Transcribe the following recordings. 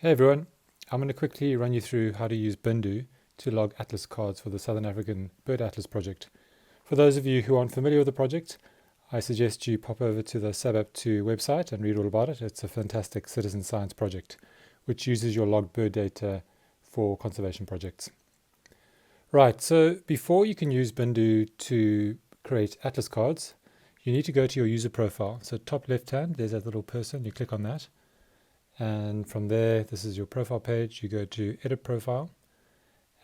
Hey everyone, I'm going to quickly run you through how to use Bïndo to log atlas cards for the Southern African Bird Atlas project. For those of you who aren't familiar with the project, I suggest you pop over to the SABAP2 website and read all about it. It's a fantastic citizen science project which uses your logged bird data for conservation projects. Right, so before you can use Bïndo to create atlas cards, you need to go to your user profile. So top left hand, there's that little person, you click on that. And from there, this is your profile page. You go to edit profile.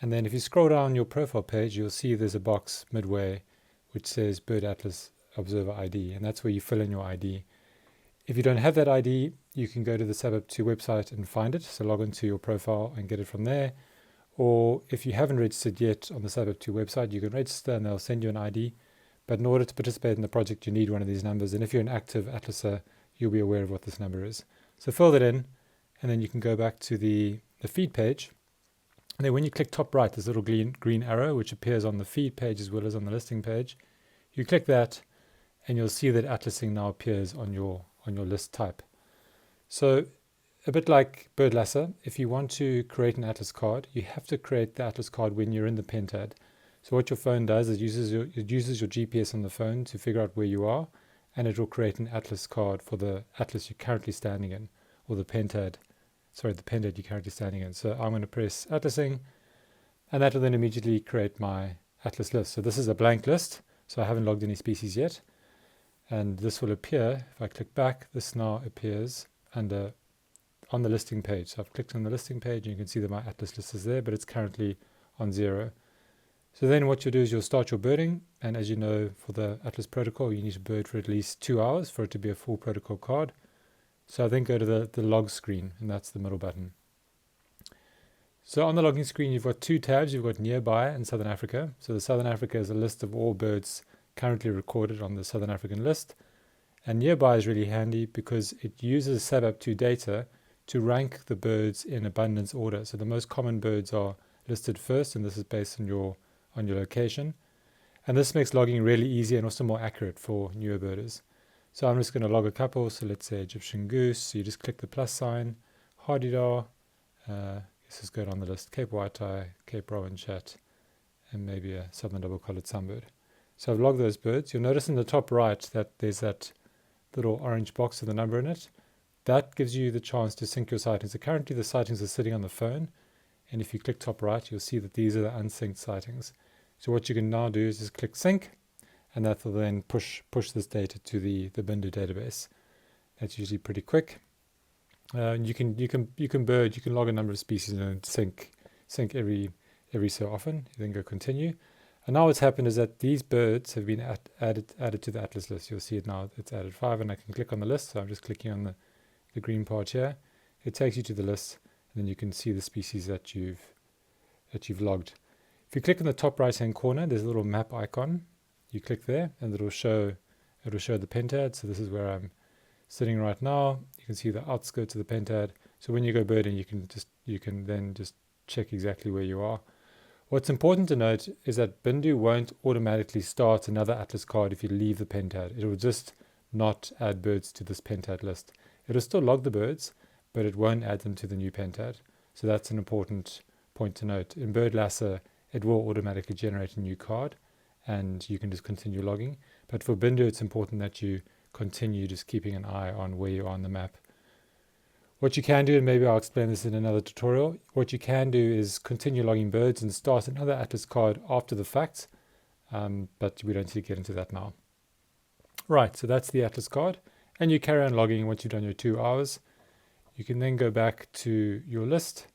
And then if you scroll down your profile page, you'll see there's a box midway which says Bird Atlas Observer ID. And that's where you fill in your ID. If you don't have that ID, you can go to the SABAP2 website and find it. So log into your profile and get it from there. Or if you haven't registered yet on the SABAP2 website, you can register and they'll send you an ID. But in order to participate in the project, you need one of these numbers. And if you're an active atlaser, you'll be aware of what this number is. So fill that in, and then you can go back to the feed page. And then when you click top right, this little green arrow, which appears on the feed page as well as on the listing page, you click that, and you'll see that atlasing now appears on your list type. So a bit like BirdLasser, if you want to create an atlas card, you have to create the atlas card when you're in the pentad. So what your phone does is it uses your GPS on the phone to figure out where you are, and it will create an atlas card for the atlas you're currently standing in, or the pentad you're currently standing in. So I'm going to press atlasing, and that will then immediately create my atlas list. So this is a blank list, so I haven't logged any species yet. And this will appear, if I click back, this now appears on the listing page. So I've clicked on the listing page, and you can see that my atlas list is there, but it's currently on 0. So then what you'll do is you'll start your birding, and as you know, for the Atlas protocol, you need to bird for at least 2 hours for it to be a full protocol card. So I then go to the log screen, and that's the middle button. So on the logging screen, you've got 2 tabs. You've got Nearby and Southern Africa. So the Southern Africa is a list of all birds currently recorded on the Southern African list. And Nearby is really handy because it uses SABAP2 data to rank the birds in abundance order. So the most common birds are listed first, and this is based on your location. And this makes logging really easy and also more accurate for newer birders. So I'm just going to log a couple. So let's say Egyptian goose. So you just click the plus sign, Hardy-Dar, this is good on the list, Cape White-Eye, Cape Robin Chat, and maybe a southern double-collared sunbird. So I've logged those birds. You'll notice in the top right that there's that little orange box with a number in it. That gives you the chance to sync your sightings. So currently the sightings are sitting on the phone. And if you click top right, you'll see that these are the unsynced sightings. So what you can now do is just click sync, and that will then push this data to the Bïndo database. That's usually pretty quick. You can log a number of species and sync every so often. You then go continue. And now what's happened is that these birds have been added to the atlas list. You'll see it now. It's added 5, and I can click on the list. So I'm just clicking on the green part here. It takes you to the list. And then you can see the species that you've logged. If you click in the top right hand corner, there's a little map icon. You click there, and it'll show the pentad. So this is where I'm sitting right now. You can see the outskirts of the pentad. So when you go birding, you can then just check exactly where you are. What's important to note is that Bïndo won't automatically start another atlas card if you leave the pentad. It will just not add birds to this pentad list. It'll still log the birds, but it won't add them to the new pentad. So that's an important point to note. In BirdLasser, it will automatically generate a new card, and you can just continue logging. But for Bïndo, it's important that you continue just keeping an eye on where you are on the map. What you can do, and maybe I'll explain this in another tutorial, what you can do is continue logging birds and start another atlas card after the fact, but we don't need to get into that now. Right, so that's the atlas card, and you carry on logging once you've done your 2 hours. You can then go back to your list.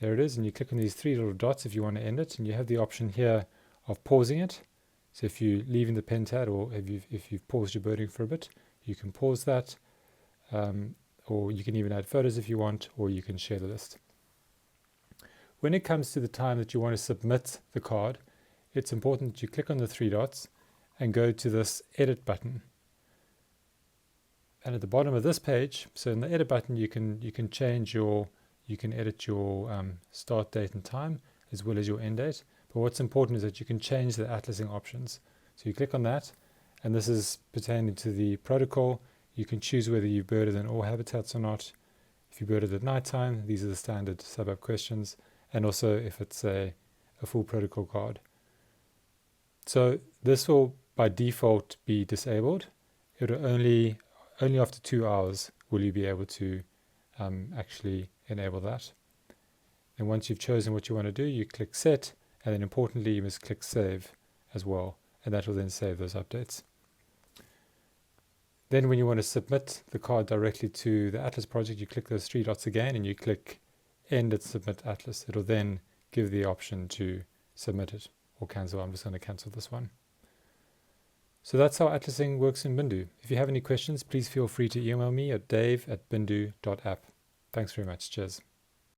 There it is, and you click on these 3 little dots if you want to end it, and you have the option here of pausing it. So if you're leaving the pentad, or if you've paused your birding for a bit, you can pause that, or you can even add photos if you want, or you can share the list. When it comes to the time that you want to submit the card, it's important that you click on the 3 dots and go to this edit button. And at the bottom of this page, so in the edit button, you can edit your start date and time as well as your end date. But what's important is that you can change the atlasing options. So you click on that, and this is pertaining to the protocol. You can choose whether you've birded in all habitats or not. If you bird it at night time, these are the standard sub-app questions, and also if it's a full protocol card. So this will by default be disabled. It'll only after 2 hours will you be able to actually enable that. And once you've chosen what you want to do, you click set, and then importantly you must click save as well, and that will then save those updates. Then when you want to submit the card directly to the Atlas project, you click those 3 dots again and you click end at submit Atlas. It'll then give the option to submit it or cancel. I'm just going to cancel this one. So that's how atlasing works in Bïndo. If you have any questions, please feel free to email me at dave@bïndo.app. Thanks very much. Cheers.